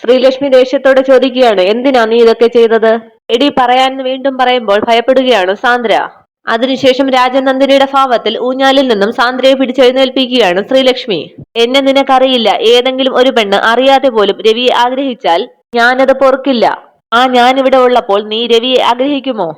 ശ്രീലക്ഷ്മി ദേഷ്യത്തോടെ ചോദിക്കുകയാണ്, എന്തിനാ നീ ഇതൊക്കെ ചെയ്തത്? എടി പറയാൻ വീണ്ടും പറയുമ്പോൾ ഭയപ്പെടുകയാണ് സാന്ദ്ര. അതിനുശേഷം രാജനന്ദിനിയുടെ ഭാവത്തിൽ ഊഞ്ഞാലിൽ നിന്നും സാന്ദ്രയെ പിടിച്ചെഴുന്നേൽപ്പിക്കുകയാണ് ശ്രീലക്ഷ്മി. എന്നെ നിനക്കറിയില്ല. ഏതെങ്കിലും ഒരു പെണ്ണ് അറിയാതെ പോലും രവിയെ ആഗ്രഹിച്ചാൽ ഞാനത് പൊറുക്കില്ല. ഞാനിവിടെ ഉള്ളപ്പോൾ നീ രവിയെ ആഗ്രഹിക്കുമോ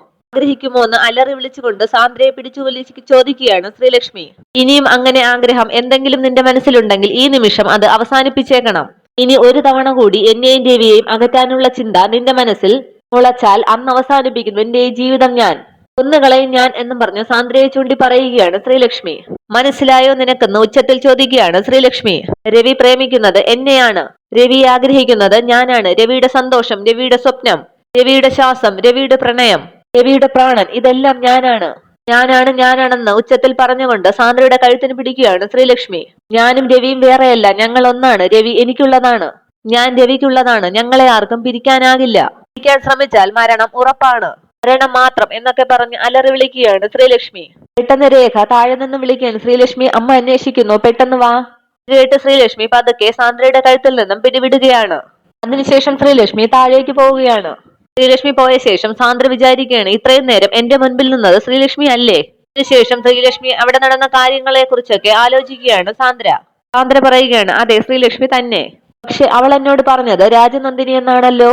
എന്ന് അലറി വിളിച്ചുകൊണ്ട് സാന്ദ്രയെ പിടിച്ചു വലിച്ച് ചോദിക്കുകയാണ് ശ്രീലക്ഷ്മി. ഇനിയും അങ്ങനെ ആഗ്രഹം എന്തെങ്കിലും നിന്റെ മനസ്സിലുണ്ടെങ്കിൽ ഈ നിമിഷം അത് അവസാനിപ്പിച്ചേക്കണം. ഇനി ഒരു തവണ കൂടി എന്നെയും രവിയെയും അകറ്റാനുള്ള ചിന്ത നിന്റെ മനസ്സിൽ മുളച്ചാൽ അന്ന് അവസാനിപ്പിക്കുന്നു എന്റെ ഈ ജീവിതം. ഞാൻ കൊന്നുകളയും ഞാൻ എന്നും പറഞ്ഞ് സാന്ദ്രയെ ചൂണ്ടി പറയുകയാണ് ശ്രീലക്ഷ്മി. മനസ്സിലായോ നിനക്കെന്ന് ഉച്ചത്തിൽ ചോദിക്കുകയാണ് ശ്രീലക്ഷ്മി. രവി പ്രേമിക്കുന്നത് എന്നെയാണ്. രവി ആഗ്രഹിക്കുന്നത് ഞാനാണ്. രവിയുടെ സന്തോഷം, രവിയുടെ സ്വപ്നം, രവിയുടെ ശ്വാസം, രവിയുടെ പ്രണയം, രവിയുടെ പ്രാണൻ, ഇതെല്ലാം ഞാനാണെന്ന് ഉച്ചത്തിൽ പറഞ്ഞുകൊണ്ട് സാന്ദ്രയുടെ കഴുത്തിന് പിടിക്കുകയാണ് ശ്രീലക്ഷ്മി. ഞാനും രവിയും വേറെയല്ല, ഞങ്ങൾ ഒന്നാണ്. രവി എനിക്കുള്ളതാണ്, ഞാൻ രവിക്കുള്ളതാണ്. ഞങ്ങളെ ആർക്കും പിരിക്കാനാകില്ല. പിരിക്കാൻ ശ്രമിച്ചാൽ മരണം ഉറപ്പാണ്. മരണം മാത്രം എന്നൊക്കെ പറഞ്ഞ് അലറി വിളിക്കുകയാണ് ശ്രീലക്ഷ്മി. പെട്ടെന്ന് രേഖ താഴെ നിന്ന് വിളിക്കുകയാണ്, ശ്രീലക്ഷ്മി അമ്മ അന്വേഷിക്കുന്നു, പെട്ടെന്ന് വാ. കേട്ട് ശ്രീലക്ഷ്മി പതുക്കെ സാന്ദ്രയുടെ കഴുത്തിൽ നിന്നും പിടിവിടുകയാണ്. അതിനുശേഷം ശ്രീലക്ഷ്മി താഴേക്ക് പോവുകയാണ്. ശ്രീലക്ഷ്മി പോയ ശേഷം സാന്ദ്ര വിചാരിക്കുകയാണ്, ഇത്രയും നേരം എന്റെ മുൻപിൽ നിന്നത് ശ്രീലക്ഷ്മി അല്ലേ? അതിനുശേഷം ശ്രീലക്ഷ്മി അവിടെ നടന്ന കാര്യങ്ങളെ കുറിച്ചൊക്കെ ആലോചിക്കുകയാണ് സാന്ദ്ര. സാന്ദ്ര പറയുകയാണ്, അതെ ശ്രീലക്ഷ്മി തന്നെ. പക്ഷെ അവൾ എന്നോട് പറഞ്ഞത് രാജനന്ദിനി എന്നാണല്ലോ.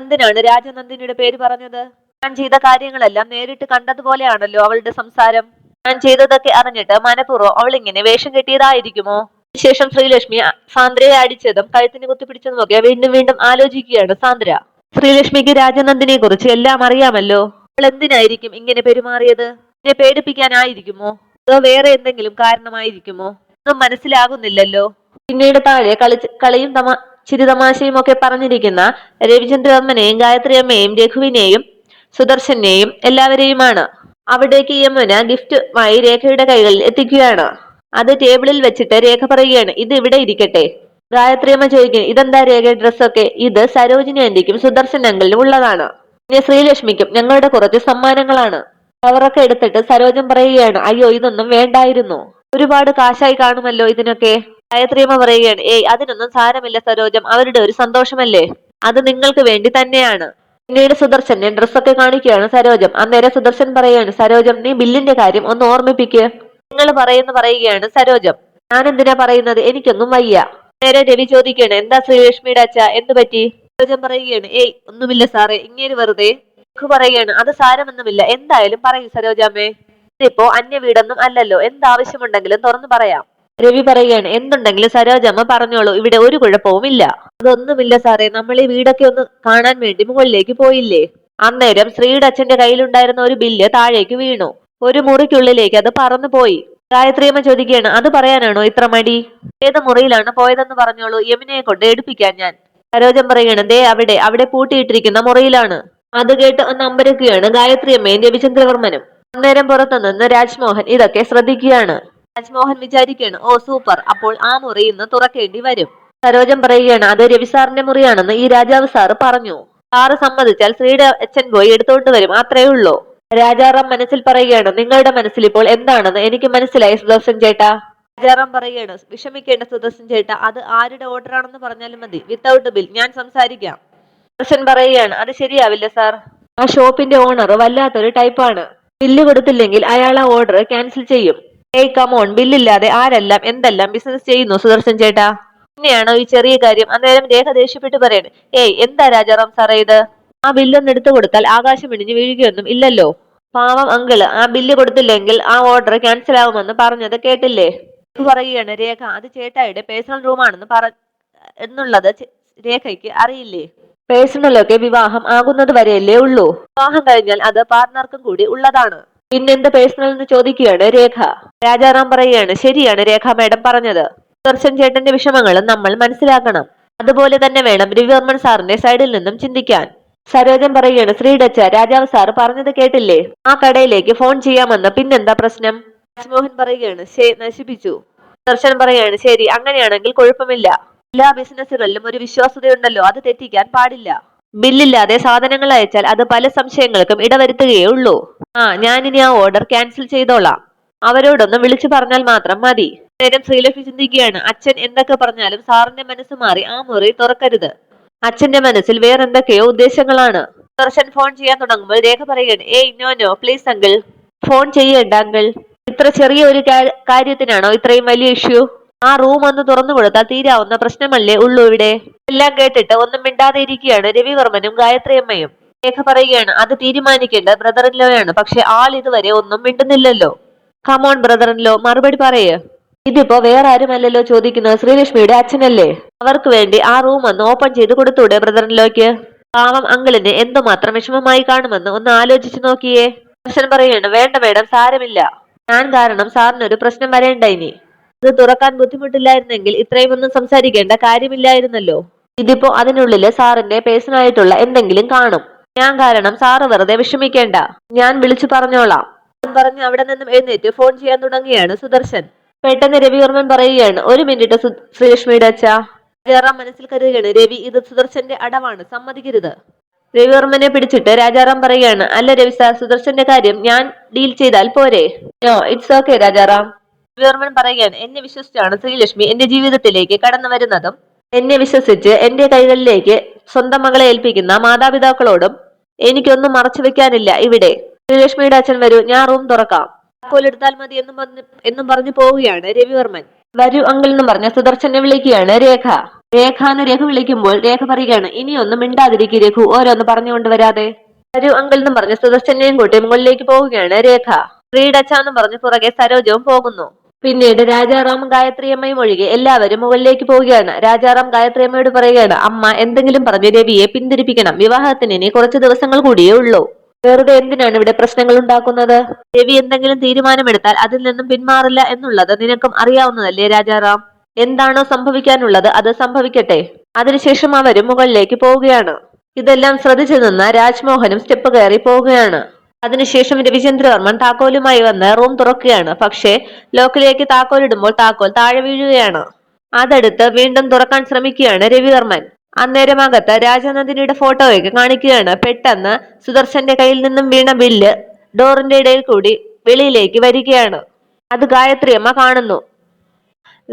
എന്തിനാണ് രാജനന്ദിനിയുടെ പേര് പറഞ്ഞത്? ഞാൻ ചെയ്ത കാര്യങ്ങളെല്ലാം നേരിട്ട് കണ്ടതുപോലെയാണല്ലോ അവളുടെ സംസാരം. ഞാൻ ചെയ്തതൊക്കെ അറിഞ്ഞിട്ട് മനഃപൂർവ്വം അവൾ ഇങ്ങനെ വേഷം കെട്ടിയതായിരിക്കുമോ? ശേഷം ശ്രീലക്ഷ്മി സാന്ദ്രയെ അടിച്ചതും കഴുത്തിന് കുത്തിപ്പിടിച്ചതും ഒക്കെ വീണ്ടും വീണ്ടും ആലോചിക്കുകയാണ് സാന്ദ്ര. ശ്രീലക്ഷ്മിക്ക് രാജനന്ദിനിയെ കുറിച്ച് എല്ലാം അറിയാമല്ലോ. അവൾ എന്തിനായിരിക്കും ഇങ്ങനെ പെരുമാറിയത്? എന്നെ പേടിപ്പിക്കാനായിരിക്കുമോ? അതോ വേറെ എന്തെങ്കിലും കാരണമായിരിക്കുമോ? ഒന്നും മനസ്സിലാകുന്നില്ലല്ലോ. പിന്നീട് താഴെ കളിയും ചിരിതമാശയും ഒക്കെ പറഞ്ഞിരിക്കുന്ന രവിചന്ദ്രമ്മനെയും ഗായത്രി അമ്മയെയും രഘുവിനെയും സുദർശനെയും എല്ലാവരെയുമാണ്. അവിടേക്ക് യമുന ഗിഫ്റ്റുമായി രേഖയുടെ കൈകളിൽ എത്തിക്കുകയാണ്. അത് ടേബിളിൽ വെച്ചിട്ട് രേഖ പറയുകയാണ്, ഇത് ഇവിടെ ഇരിക്കട്ടെ. ഗായത്രിയമ്മ ചോദിക്കുന്നു, ഇതെന്താ രേഖ ഡ്രസ്സൊക്കെ? ഇത് സരോജിനി ആന്റിക്കും സുദർശൻ അങ്കിളിനും ഉള്ളതാണ്. പിന്നെ ശ്രീലക്ഷ്മിക്കും ഞങ്ങളുടെ കുറച്ച് സമ്മാനങ്ങളാണ്. കവറൊക്കെ എടുത്തിട്ട് സരോജം പറയുകയാണ്, അയ്യോ ഇതൊന്നും വേണ്ടായിരുന്നു, ഒരുപാട് കാശായി കാണുമല്ലോ ഇതിനൊക്കെ. ഗായത്രിയമ്മ പറയുകയാണ്, ഏയ് അതിനൊന്നും സാരമില്ല സരോജം, അവരുടെ ഒരു സന്തോഷമല്ലേ, അത് നിങ്ങൾക്ക് വേണ്ടി തന്നെയാണ്. പിന്നീട് സുദർശനെ ഡ്രസ്സൊക്കെ കാണിക്കുകയാണ് സരോജം. അന്നേരം സുദർശൻ പറയുകയാണ്, സരോജം നീ ബില്ലിന്റെ കാര്യം ഒന്ന് ഓർമ്മിപ്പിക്കുക. നിങ്ങൾ പറയുകയാണ് സരോജം. ഞാൻ എന്തിനാ പറയുന്നത്? എനിക്കൊന്നും വയ്യ. നേരെ രവി ചോദിക്കുകയാണ്, എന്താ ശ്രീലക്ഷ്മിയുടെ അച്ഛ, എന്തു പറ്റി? സരോജം പറയുകയാണ്, ഏയ് ഒന്നുമില്ല സാറേ, ഇങ്ങനെ വെറുതെ. പറയുകയാണ്, അത് സാരമൊന്നുമില്ല, എന്തായാലും പറയൂ സരോജാമ്മേ. ഇതിപ്പോ അന്യ വീടൊന്നും അല്ലല്ലോ, എന്താവശ്യമുണ്ടെങ്കിലും തുറന്നു പറയാം. രവി പറയുകയാണ്, എന്തുണ്ടെങ്കിലും സരോജമ്മ പറഞ്ഞോളൂ, ഇവിടെ ഒരു കുഴപ്പവും ഇല്ല. അതൊന്നുമില്ല സാറേ, നമ്മൾ ഈ വീടൊക്കെ ഒന്ന് കാണാൻ വേണ്ടി മുകളിലേക്ക് പോയില്ലേ? അന്നേരം ശ്രീയുടെ അച്ഛന്റെ കയ്യിലുണ്ടായിരുന്ന ഒരു ബില്ല് താഴേക്ക് വീണു. ഒരു മുറിക്കുള്ളിലേക്ക് അത് പറന്നു പോയി. ഗായത്രിയമ്മ ചോദിക്കുകയാണ്, അത് പറയാനാണോ ഇത്ര മടി? ഏത് മുറിയിലാണ് പോയതെന്ന് പറഞ്ഞോളൂ, യമുനയെ കൊണ്ട് എടുപ്പിക്കാൻ ഞാൻ. സരോജം പറയുകയാണ്, ദേ അവിടെ പൂട്ടിയിട്ടിരിക്കുന്ന മുറിയിലാണ്. അത് കേട്ട് ഒന്ന് അമ്പരക്കുകയാണ് ഗായത്രിയമ്മയും രവിചന്ദ്രവർമ്മനും. അന്നേരം പുറത്തുനിന്ന് രാജ്മോഹൻ ഇതൊക്കെ ശ്രദ്ധിക്കുകയാണ്. രാജ്മോഹൻ വിചാരിക്കുകയാണ്, ഓ സൂപ്പർ, അപ്പോൾ ആ മുറി ഇന്ന് തുറക്കേണ്ടി വരും. സരോജം പറയുകയാണ്, അത് രവിസാറിന്റെ മുറിയാണെന്ന് ഈ രാജാവ് സാറ് പറഞ്ഞു. സാറ് സമ്മതിച്ചാൽ ശ്രീയുടെ അച്ഛൻ പോയി എടുത്തോണ്ട് വരും, അത്രേ ഉള്ളൂ. രാജാറാം മനസ്സിൽ പറയുകയാണ്, നിങ്ങളുടെ മനസ്സിൽ ഇപ്പോൾ എന്താണെന്ന് എനിക്ക് മനസ്സിലായി സുദർശൻ ചേട്ടാ. രാജാറാം പറയുകയാണ്, വിഷമിക്കേണ്ട സുദർശൻ ചേട്ടാ, അത് ആരുടെ ഓർഡർ ആണെന്ന് പറഞ്ഞാലും മതി, വിത്തൗട്ട് ബിൽ ഞാൻ സംസാരിക്കാം. സുദർശൻ പറയുകയാണ്, അത് ശരിയാവില്ല സാർ. ആ ഷോപ്പിന്റെ ഓണർ വല്ലാത്തൊരു ടൈപ്പാണ്. ബില്ല് കൊടുത്തില്ലെങ്കിൽ അയാൾ ആ ഓർഡർ ക്യാൻസൽ ചെയ്യും. ഏയ് കമോൺ, ബില്ലില്ലാതെ ആരെല്ലാം എന്തെല്ലാം ബിസിനസ് ചെയ്യുന്നു സുദർശൻ ചേട്ടാ. പിന്നെയാണോ ഈ ചെറിയ കാര്യം? അന്നേരം രേഖ ദേഷ്യപ്പെട്ട് പറയാണ്, ഏയ് എന്താ രാജാറാം സാറേ ഇത്? ആ ബില്ലൊന്ന് എടുത്തു കൊടുത്താൽ ആകാശം ഇടിഞ്ഞ് വീഴുകയൊന്നും ഇല്ലല്ലോ. പാവം അങ്കിള് ആ ബില്ല് കൊടുത്തില്ലെങ്കിൽ ആ ഓർഡർ ക്യാൻസൽ ആവുമെന്ന് പറഞ്ഞത് കേട്ടില്ലേ? പറയുകയാണ്, രേഖ അത് ചേട്ടായുടെ പേഴ്സണൽ റൂമാണെന്ന് എന്നുള്ളത് രേഖയ്ക്ക് അറിയില്ലേ? പേഴ്സണലൊക്കെ വിവാഹം ആകുന്നത് വരെയല്ലേ ഉള്ളൂ. വിവാഹം കഴിഞ്ഞാൽ അത് പാർട്ട്ണർക്കും കൂടി ഉള്ളതാണ്. പിന്നെന്ത് പേഴ്സണൽ എന്ന് ചോദിക്കുകയാണ് രേഖ. രാജാറാം പറയുകയാണ്, ശരിയാണ് രേഖ മാഡം പറഞ്ഞത്. സുദർശൻ ചേട്ടന്റെ വിഷമങ്ങളും നമ്മൾ മനസ്സിലാക്കണം. അതുപോലെ തന്നെ വേണം രവിവർമ്മൻ സാറിന്റെ സൈഡിൽ നിന്നും ചിന്തിക്കാൻ. സരോജം പറയുകയാണ്, ശ്രീഡച്ച രാജാവ് സാർ പറഞ്ഞത് കേട്ടില്ലേ? ആ കടയിലേക്ക് ഫോൺ ചെയ്യാമെന്ന്, പിന്നെന്താ പ്രശ്നം? രാജ്മോഹൻ പറയുകയാണ്, നശിപ്പിച്ചു. സുദർശൻ പറയുകയാണ്, ശരി, അങ്ങനെയാണെങ്കിൽ കുഴപ്പമില്ല. എല്ലാ ബിസിനസ്സുകളിലും ഒരു വിശ്വാസ്യതയുണ്ടല്ലോ, അത് തെറ്റിക്കാൻ പാടില്ല. ബില്ലില്ലാതെ സാധനങ്ങൾ അയച്ചാൽ അത് പല സംശയങ്ങൾക്കും ഇടവരുത്തുകയേ ഉള്ളൂ. ഞാനിനി ആ ഓർഡർ ക്യാൻസൽ ചെയ്തോളാം. അവരോടൊന്ന് വിളിച്ചു പറഞ്ഞാൽ മാത്രം മതി. നേരം ശ്രീലക്ഷ്മി ചിന്തിക്കുകയാണ്, അച്ഛൻ എന്തൊക്കെ പറഞ്ഞാലും സാറിന്റെ മനസ്സ് മാറി ആ മുറി തുറക്കരുത്. അച്ഛന്റെ മനസ്സിൽ വേറെന്തൊക്കെയോ ഉദ്ദേശങ്ങളാണ്. സുദർശൻ ഫോൺ ചെയ്യാൻ തുടങ്ങുമ്പോൾ രേഖ പറയുകയാണ്, ഏയ് no no please uncle, phone ചെയ്യേണ്ട അങ്കിൾ. ഇത്ര ചെറിയ ഒരു കാര്യത്തിനാണോ ഇത്രയും വലിയ ഇഷ്യൂ? ആ റൂം ഒന്ന് തുറന്നു കൊടുത്താൽ തീരാവുന്ന പ്രശ്നമല്ലേ ഉള്ളൂ ഇവിടെ. എല്ലാം കേട്ടിട്ട് ഒന്നും മിണ്ടാതെ ഇരിക്കുകയാണ് രവിവർമ്മനും ഗായത്രിയമ്മയും. രേഖ പറയുകയാണ്, അത് തീരുമാനിക്കേണ്ട ബ്രദർ ഇൻ ലോ ആണ്, പക്ഷെ ആൾ ഇതുവരെ ഒന്നും മിണ്ടുന്നില്ലല്ലോ. കമോൺ ബ്രദർ ഇൻ ലോ, മറുപടി പറയേ. ഇതിപ്പോ വേറെ ആരുമല്ലല്ലോ ചോദിക്കുന്നത്, ശ്രീലക്ഷ്മിയുടെ അച്ഛനല്ലേ. അവർക്ക് വേണ്ടി ആ റൂം ഒന്ന് ഓപ്പൺ ചെയ്ത് കൊടുത്തൂടെ ബ്രദർ ഇൻ ലോയ്ക്ക്? പാവം അങ്കിളിന് എന്തുമാത്രം വിഷമമായി കാണുമെന്ന് ഒന്ന് ആലോചിച്ചു നോക്കിയേ. ദർശൻ പറയുകയാണ്, വേണ്ട മേഡം, സാരമില്ല. ഞാൻ കാരണം സാറിനൊരു പ്രശ്നം വരേണ്ട ഇനി. ഇത് തുറക്കാൻ ബുദ്ധിമുട്ടില്ലായിരുന്നെങ്കിൽ ഇത്രയും ഒന്നും സംസാരിക്കേണ്ട കാര്യമില്ലായിരുന്നല്ലോ. ഇതിപ്പോ അതിനുള്ളില് സാറിന്റെ പേഴ്സണായിട്ടുള്ള എന്തെങ്കിലും കാണും. ഞാൻ കാരണം സാറ് വെറുതെ വിഷമിക്കേണ്ട, ഞാൻ വിളിച്ചു പറഞ്ഞോളാം പറഞ്ഞ് അവിടെ നിന്നും എഴുന്നേറ്റ് ഫോൺ ചെയ്യാൻ തുടങ്ങിയാണ് സുദർശൻ. പെട്ടെന്ന് രവിവർമ്മൻ പറയുകയാണ്, ഒരു മിനിറ്റ് ശ്രീലക്ഷ്മിയുടെ അച്ഛാ. രാജാറാം മനസ്സിൽ കരുതുകയാണ്, രവി ഇത് സുദർശന്റെ അടവാണ്, സമ്മതിക്കരുത്. രവിവർമ്മനെ പിടിച്ചിട്ട് രാജാറാം പറയുകയാണ്, അല്ല രവി സാർ, സുദർശന്റെ കാര്യം ഞാൻ ഡീൽ ചെയ്താൽ പോരെ? No, it's okay Rajaram. Ravivarman പറയുകയാണ്, എന്നെ വിശ്വസിച്ചാണ് ശ്രീലക്ഷ്മി എന്റെ ജീവിതത്തിലേക്ക് കടന്നു വരുന്നതും എന്നെ വിശ്വസിച്ച് എന്റെ കൈകളിലേക്ക് സ്വന്തം മകളെ ഏൽപ്പിക്കുന്ന മാതാപിതാക്കളോടും എനിക്കൊന്നും മറച്ചു വെക്കാനില്ല ഇവിടെ. ശ്രീലക്ഷ്മിയുടെ അച്ഛൻ വരൂ, ഞാൻ റൂം തുറക്കാം. എടുത്താൽ മതി എന്നും പറഞ്ഞു പോവുകയാണ് രവിവർമ്മൻ. വരൂ അങ്കിൾ എന്ന് പറഞ്ഞ സുദർശനെ വിളിക്കുകയാണ് രേഖ. രേഖ എന്ന് രഘു വിളിക്കുമ്പോൾ രേഖ പറയുകയാണ്, ഇനിയൊന്നും മിണ്ടാതിരിക്കും രഘു, ഓരോന്ന് പറഞ്ഞുകൊണ്ട് വരാതെ. വരൂ അങ്കിൾ എന്ന് പറഞ്ഞ സുദർശനെയും കൂട്ടി മുകളിലേക്ക് പോവുകയാണ് രേഖ. ശ്രീഡച്ചാന്നും പറഞ്ഞ് പുറകെ സരോജവും പോകുന്നു. പിന്നീട് രാജാറാമും ഗായത്രിയമ്മയും ഒഴികെ എല്ലാവരും മുകളിലേക്ക് പോവുകയാണ്. രാജാറാം ഗായത്രിയമ്മയോട് പറയുകയാണ്, അമ്മ എന്തെങ്കിലും പറഞ്ഞ് രവിയെ പിന്തിരിപ്പിക്കണം, വിവാഹത്തിന് ഇനി കുറച്ച് ദിവസങ്ങൾ കൂടിയേ ഉള്ളൂ. വെറുതെ എന്തിനാണ് ഇവിടെ പ്രശ്നങ്ങൾ ഉണ്ടാക്കുന്നത്? രവി എന്തെങ്കിലും തീരുമാനമെടുത്താൽ അതിൽ നിന്നും പിന്മാറില്ല എന്നുള്ളത് നിനക്കും അറിയാവുന്നതല്ലേ രാജാറാം. എന്താണോ സംഭവിക്കാനുള്ളത് അത് സംഭവിക്കട്ടെ. അതിനുശേഷം അവരും മുകളിലേക്ക് പോവുകയാണ്. ഇതെല്ലാം ശ്രദ്ധിച്ചു നിന്ന രാജ്മോഹനും സ്റ്റെപ്പ് കയറി പോവുകയാണ്. അതിനുശേഷം രവിചന്ദ്രവർമ്മൻ താക്കോലുമായി വന്ന് റൂം തുറക്കുകയാണ്. പക്ഷേ ലോക്കിലേക്ക് താക്കോലിടുമ്പോൾ താക്കോൽ താഴെ വീഴുകയാണ്. അതെടുത്ത് വീണ്ടും തുറക്കാൻ ശ്രമിക്കുകയാണ് രവിവർമ്മൻ. അന്നേരം അകത്ത് രാജനന്ദിനിയുടെ ഫോട്ടോയൊക്കെ കാണിക്കുകയാണ്. പെട്ടെന്ന് സുദർശന്റെ കയ്യിൽ നിന്നും വീണ ബില്ല് ഡോറിന്റെ ഇടയിൽ കൂടി വെളിയിലേക്ക് വരികയാണ്. അത് ഗായത്രിയമ്മ കാണുന്നു.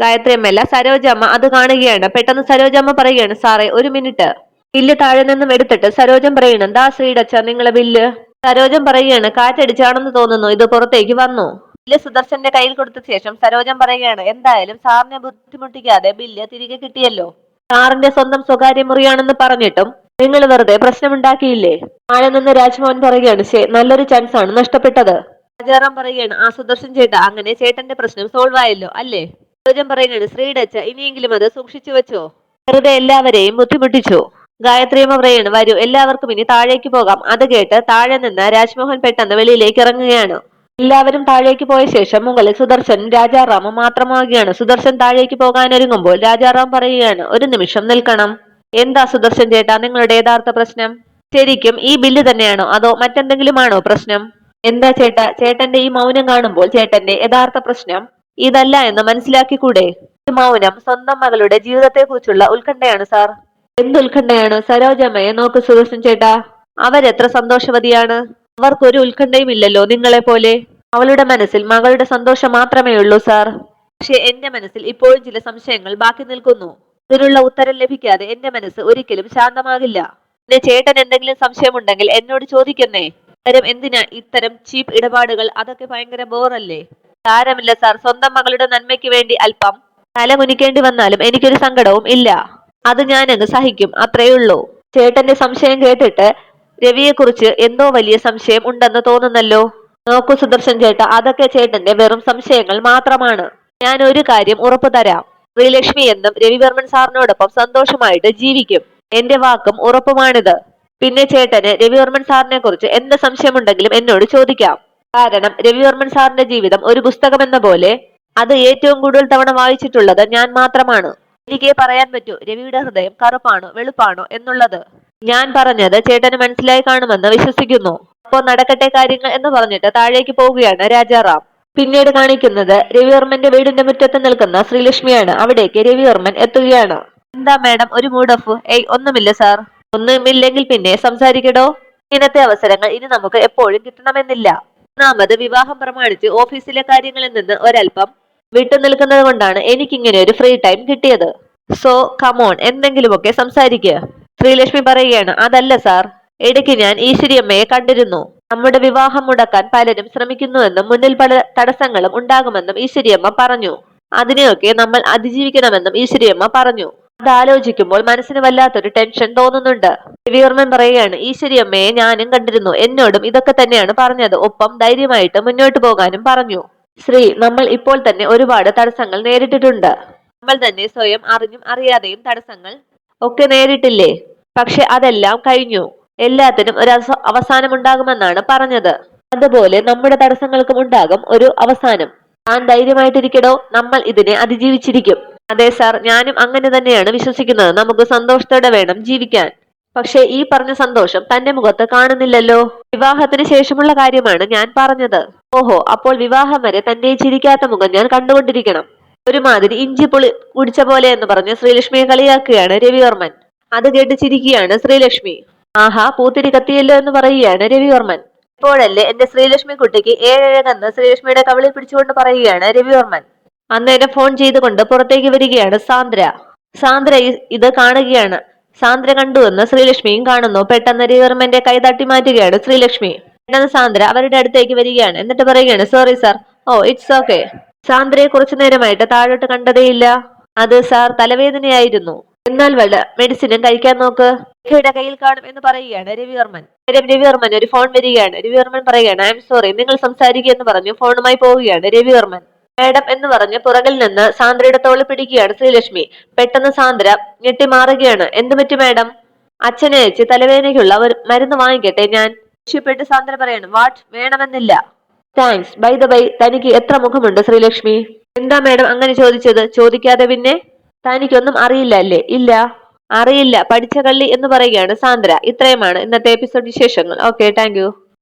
ഗായത്രിയമ്മല്ല, സരോജമ്മ അത് കാണുകയാണ്. പെട്ടെന്ന് സരോജമ്മ പറയുകയാണ്, സാറേ ഒരു മിനിറ്റ്. ബില്ല് താഴെ നിന്നും എടുത്തിട്ട് സരോജം പറയണം, ദാ ശ്രീഡച്ച നിങ്ങളെ ബില്ല്. സരോജം പറയുകയാണ്, കാറ്റടിച്ചാണെന്ന് തോന്നുന്നു, ഇത് പുറത്തേക്ക് വന്നു. ബില്ല് സുദർശന്റെ കയ്യിൽ കൊടുത്ത ശേഷം സരോജം പറയുകയാണ്, എന്തായാലും സാറിനെ ബുദ്ധിമുട്ടിക്കാതെ ബില്ല് തിരികെ കിട്ടിയല്ലോ. സാറിന്റെ സ്വന്തം സ്വകാര്യ മുറിയാണെന്ന് പറഞ്ഞിട്ടും നിങ്ങൾ വെറുതെ പ്രശ്നമുണ്ടാക്കിയില്ലേ? ആളെ നിന്ന് രാജ്മോഹൻ പറയുകയാണ്, നല്ലൊരു ചാൻസ് ആണ് നഷ്ടപ്പെട്ടത്. രാജാറാം പറയുകയാണ്, ആ സുദർശൻ ചേട്ടാ, അങ്ങനെ ചേട്ടന്റെ പ്രശ്നം സോൾവ് ആയല്ലോ അല്ലേ? സരോജം പറയുകയാണ്, ശ്രീഡച്ച ഇനിയെങ്കിലും അത് സൂക്ഷിച്ചു വെച്ചോ, വെറുതെ എല്ലാവരെയും ബുദ്ധിമുട്ടിച്ചു. ഗായത്രിയമ്മ പറയാണ്, വരൂ എല്ലാവർക്കും ഇനി താഴേക്ക് പോകാം. അത് കേട്ട് താഴെ നിന്ന് രാജ്മോഹൻ പെട്ടെന്ന് വെളിയിലേക്ക് ഇറങ്ങുകയാണ്. എല്ലാവരും താഴേക്ക് പോയ ശേഷം മുകളിൽ സുദർശനും രാജാറാമും മാത്രമാവുകയാണ്. സുദർശൻ താഴേക്ക് പോകാനൊരുങ്ങുമ്പോൾ രാജാറാം പറയുകയാണ്, ഒരു നിമിഷം നിൽക്കണം. എന്താ സുദർശൻ ചേട്ടാ നിങ്ങളുടെ യഥാർത്ഥ പ്രശ്നം? ശരിക്കും ഈ ബില്ല് തന്നെയാണോ അതോ മറ്റെന്തെങ്കിലും ആണോ പ്രശ്നം? എന്താ ചേട്ടാ, ചേട്ടന്റെ ഈ മൗനം കാണുമ്പോൾ ചേട്ടന്റെ യഥാർത്ഥ പ്രശ്നം ഇതല്ല എന്ന് മനസ്സിലാക്കിക്കൂടെ? ഈ മൗനം സ്വന്തം മകളുടെ ജീവിതത്തെ കുറിച്ചുള്ള ഉത്കണ്ഠയാണ് സാർ. എന്തുത്കണ്ഠയാണ്? സരോജമ്മയെ നോക്ക് സുദർശൻ ചേട്ടാ, അവരെത്ര സന്തോഷവതിയാണ്. അവർക്കൊരു ഉത്കണ്ഠയും ഇല്ലല്ലോ നിങ്ങളെ പോലെ. അവളുടെ മനസ്സിൽ മകളുടെ സന്തോഷം മാത്രമേ ഉള്ളൂ സാർ. പക്ഷെ എന്റെ മനസ്സിൽ ഇപ്പോഴും ചില സംശയങ്ങൾ ബാക്കി നിൽക്കുന്നു. ഇതിനുള്ള ഉത്തരം ലഭിക്കാതെ എന്റെ മനസ്സ് ഒരിക്കലും ശാന്തമാകില്ല. പിന്നെ ചേട്ടൻ എന്തെങ്കിലും സംശയമുണ്ടെങ്കിൽ എന്നോട് ചോദിക്കുന്നേ. എന്തിനാ ഇത്തരം ചീപ്പ് ഇടപാടുകൾ? അതൊക്കെ ഭയങ്കര ബോറല്ലേ? സാരമില്ല സാർ, സ്വന്തം മകളുടെ നന്മയ്ക്ക് വേണ്ടി അല്പം തല കുനിക്കേണ്ടി വന്നാലും എനിക്കൊരു സങ്കടവും ഇല്ല. അത് ഞാനങ്ങ് സഹിക്കും, അത്രേ ഉള്ളൂ. ചേട്ടന്റെ സംശയം കേട്ടിട്ട് രവിയെ കുറിച്ച് എന്തോ വലിയ സംശയം ഉണ്ടെന്ന് തോന്നുന്നല്ലോ. നോക്കൂ സുദർശൻ ചേട്ടാ, അതൊക്കെ ചേട്ടന്റെ വെറും സംശയങ്ങൾ മാത്രമാണ്. ഞാൻ ഒരു കാര്യം ഉറപ്പു തരാം, ശ്രീലക്ഷ്മി എന്നും രവിവർമ്മൻ സാറിനോടൊപ്പം സന്തോഷമായിട്ട് ജീവിക്കും. എന്റെ വാക്കും ഉറപ്പുമാണിത്. പിന്നെ ചേട്ടന് രവിവർമ്മൻ സാറിനെ കുറിച്ച് എന്ത് സംശയമുണ്ടെങ്കിലും എന്നോട് ചോദിക്കാം. കാരണം രവിവർമ്മൻ സാറിന്റെ ജീവിതം ഒരു പുസ്തകം എന്ന പോലെ അത് ഏറ്റവും കൂടുതൽ തവണ വായിച്ചിട്ടുള്ളത് ഞാൻ മാത്രമാണ്. എനിക്കേ പറയാൻ പറ്റൂ രവിയുടെ ഹൃദയം കറുപ്പാണോ വെളുപ്പാണോ എന്നുള്ളത്. ഞാൻ പറഞ്ഞത് ചേട്ടന് മനസ്സിലായി കാണുമെന്ന് വിശ്വസിക്കുന്നു. അപ്പോ നടക്കട്ടെ കാര്യങ്ങൾ എന്ന് പറഞ്ഞിട്ട് താഴേക്ക് പോവുകയാണ് രാജാറാം. പിന്നീട് കാണിക്കുന്നത് രവിവർമ്മന്റെ വീടിന്റെ മുറ്റത്ത് നിൽക്കുന്ന ശ്രീലക്ഷ്മിയാണ്. അവിടേക്ക് രവിവർമ്മൻ എത്തുകയാണ്. എന്താ മാഡം ഒരു മൂഡ് ഓഫ്? ഏയ് ഒന്നുമില്ല സാർ. ഒന്നുമില്ലെങ്കിൽ പിന്നെ സംസാരിക്കടോ. ഇങ്ങനത്തെ അവസരങ്ങൾ ഇനി നമുക്ക് എപ്പോഴും കിട്ടണമെന്നില്ല. ഒന്നാമത് വിവാഹം പ്രമാണിച്ച് ഓഫീസിലെ കാര്യങ്ങളിൽ നിന്ന് ഒരൽപ്പം വിട്ടുനിൽക്കുന്നത് കൊണ്ടാണ് എനിക്കിങ്ങനെ ഒരു ഫ്രീ ടൈം കിട്ടിയത്. സോ കമോൺ, എന്തെങ്കിലുമൊക്കെ സംസാരിക്കുക. ശ്രീലക്ഷ്മി പറയുകയാണ്, അതല്ല സാർ, ഇടയ്ക്ക് ഞാൻ ഈശ്വരിയമ്മയെ കണ്ടിരുന്നു. നമ്മുടെ വിവാഹം മുടക്കാൻ പലരും ശ്രമിക്കുന്നുവെന്നും മുന്നിൽ പല തടസ്സങ്ങളും ഉണ്ടാകുമെന്നും ഈശ്വരിയമ്മ പറഞ്ഞു. അതിനെയൊക്കെ നമ്മൾ അതിജീവിക്കണമെന്നും ഈശ്വരിയമ്മ പറഞ്ഞു. അതാലോചിക്കുമ്പോൾ മനസ്സിന് വല്ലാത്തൊരു ടെൻഷൻ തോന്നുന്നുണ്ട്. രവിവർമ്മൻ പറയുകയാണ്, ഈശ്വരിയമ്മയെ ഞാനും കണ്ടിരുന്നു. എന്നോടും ഇതൊക്കെ തന്നെയാണ് പറഞ്ഞത്. ഒപ്പം ധൈര്യമായിട്ട് മുന്നോട്ട് പോകാനും പറഞ്ഞു. ശ്രീ, നമ്മൾ ഇപ്പോൾ തന്നെ ഒരുപാട് തടസ്സങ്ങൾ നേരിട്ടിട്ടുണ്ട്. നമ്മൾ തന്നെ സ്വയം അറിഞ്ഞും അറിയാതെയും തടസ്സങ്ങൾ ഒക്കെ നേരിട്ടില്ലേ? പക്ഷെ അതെല്ലാം കഴിഞ്ഞു. എല്ലാത്തിനും ഒരു അവസാനമുണ്ടാകുമെന്നാണ് പറഞ്ഞത്. അതുപോലെ നമ്മുടെ തടസ്സങ്ങൾക്കും ഉണ്ടാകും ഒരു അവസാനം. താൻ ധൈര്യമായിട്ടിരിക്കടോ, നമ്മൾ ഇതിനെ അതിജീവിച്ചിരിക്കും. അതെ സാർ, ഞാനും അങ്ങനെ തന്നെയാണ് വിശ്വസിക്കുന്നത്. നമുക്ക് സന്തോഷത്തോടെ വേണം ജീവിക്കാൻ. പക്ഷെ ഈ പറഞ്ഞ സന്തോഷം തന്റെ മുഖത്ത് കാണുന്നില്ലല്ലോ. വിവാഹത്തിന് ശേഷമുള്ള കാര്യമാണ് ഞാൻ പറഞ്ഞത്. ഓഹോ, അപ്പോൾ വിവാഹം വരെ തന്റെ ചിരിക്കാത്ത മുഖം ഞാൻ കണ്ടുകൊണ്ടിരിക്കണം. ഒരുമാതിരി ഇഞ്ചി പുളി കുടിച്ച പോലെ എന്ന് പറഞ്ഞ് ശ്രീലക്ഷ്മിയെ കളിയാക്കുകയാണ് രവിവർമ്മൻ. അത് കേട്ട് ചിരിക്കുകയാണ് ശ്രീലക്ഷ്മി. ആഹാ, പൂത്തിരി കത്തിയല്ലോ എന്ന് പറയുകയാണ് രവിവർമ്മൻ. ഇപ്പോഴല്ലേ എന്റെ ശ്രീലക്ഷ്മി കുട്ടിക്ക് ഏഴഴകെന്ന് ശ്രീലക്ഷ്മിയുടെ കവിളിൽ പിടിച്ചുകൊണ്ട് പറയുകയാണ് രവിവർമ്മൻ. അന്നേരം ഫോൺ ചെയ്തുകൊണ്ട് പുറത്തേക്ക് വരികയാണ് സാന്ദ്ര. സാന്ദ്ര ഇത് കാണുകയാണ്. സാന്ദ്ര കണ്ടുവെന്ന് ശ്രീലക്ഷ്മിയും കാണുന്നു. പെട്ടെന്ന് രവിവർമ്മന്റെ കൈ തട്ടി മാറ്റുകയാണ് ശ്രീലക്ഷ്മി. പെട്ടെന്ന് സാന്ദ്ര അവരുടെ അടുത്തേക്ക് വരികയാണ്. എന്നിട്ട് പറയുകയാണ്, sorry sir. Oh, it's okay. സാന്ദ്രയെ കുറച്ചു നേരമായിട്ട് താഴോട്ട് കണ്ടതേയില്ല. അത് സാർ, തലവേദനയായിരുന്നു. എന്നാൽ വല്ല മെഡിസിനും കഴിക്കാൻ നോക്ക്. രേഖയുടെ കയ്യിൽ കാണും എന്ന് പറയുകയാണ് രവിവർമ്മൻ. രവിവർമ്മൻ ഒരു ഫോൺ വരികയാണ്. രവിവർമ്മൻ പറയുകയാണ്, ഐ എം സോറി, നിങ്ങൾ സംസാരിക്കുക എന്ന് പറഞ്ഞു ഫോണുമായി പോവുകയാണ് രവിവർമ്മൻ. മാഡം എന്ന് പറഞ്ഞ് പുറകിൽ നിന്ന് സാന്ദ്രയുടെ തോളി പിടിക്കുകയാണ് ശ്രീലക്ഷ്മി. പെട്ടെന്ന് സാന്ദ്ര ഞെട്ടി മാറുകയാണ്. എന്തു പറ്റി മാഡം? അച്ഛനെ അയച്ച് തലവേദനയ്ക്കുള്ള ഒരു മരുന്ന് വാങ്ങിക്കട്ടെ ഞാൻ? ദേഷ്യപ്പെട്ട് സാന്ദ്ര പറയണം, വാട്ട്, വേണമെന്നില്ല. താങ്ക്സ്. ബൈ ദ ബൈ, തനിക്ക് എത്ര മുഖമുണ്ട് ശ്രീലക്ഷ്മി? എന്താ മാഡം അങ്ങനെ ചോദിച്ചത്? ചോദിക്കാതെ പിന്നെ? തനിക്കൊന്നും അറിയില്ല അല്ലേ? ഇല്ല, അറിയില്ല, പഠിച്ച കള്ളി എന്ന് പറയുകയാണ് സാന്ദ്ര. ഇത്രയുമാണ് ഇന്നത്തെ എപ്പിസോഡ് വിശേഷങ്ങൾ. Okay, thank you.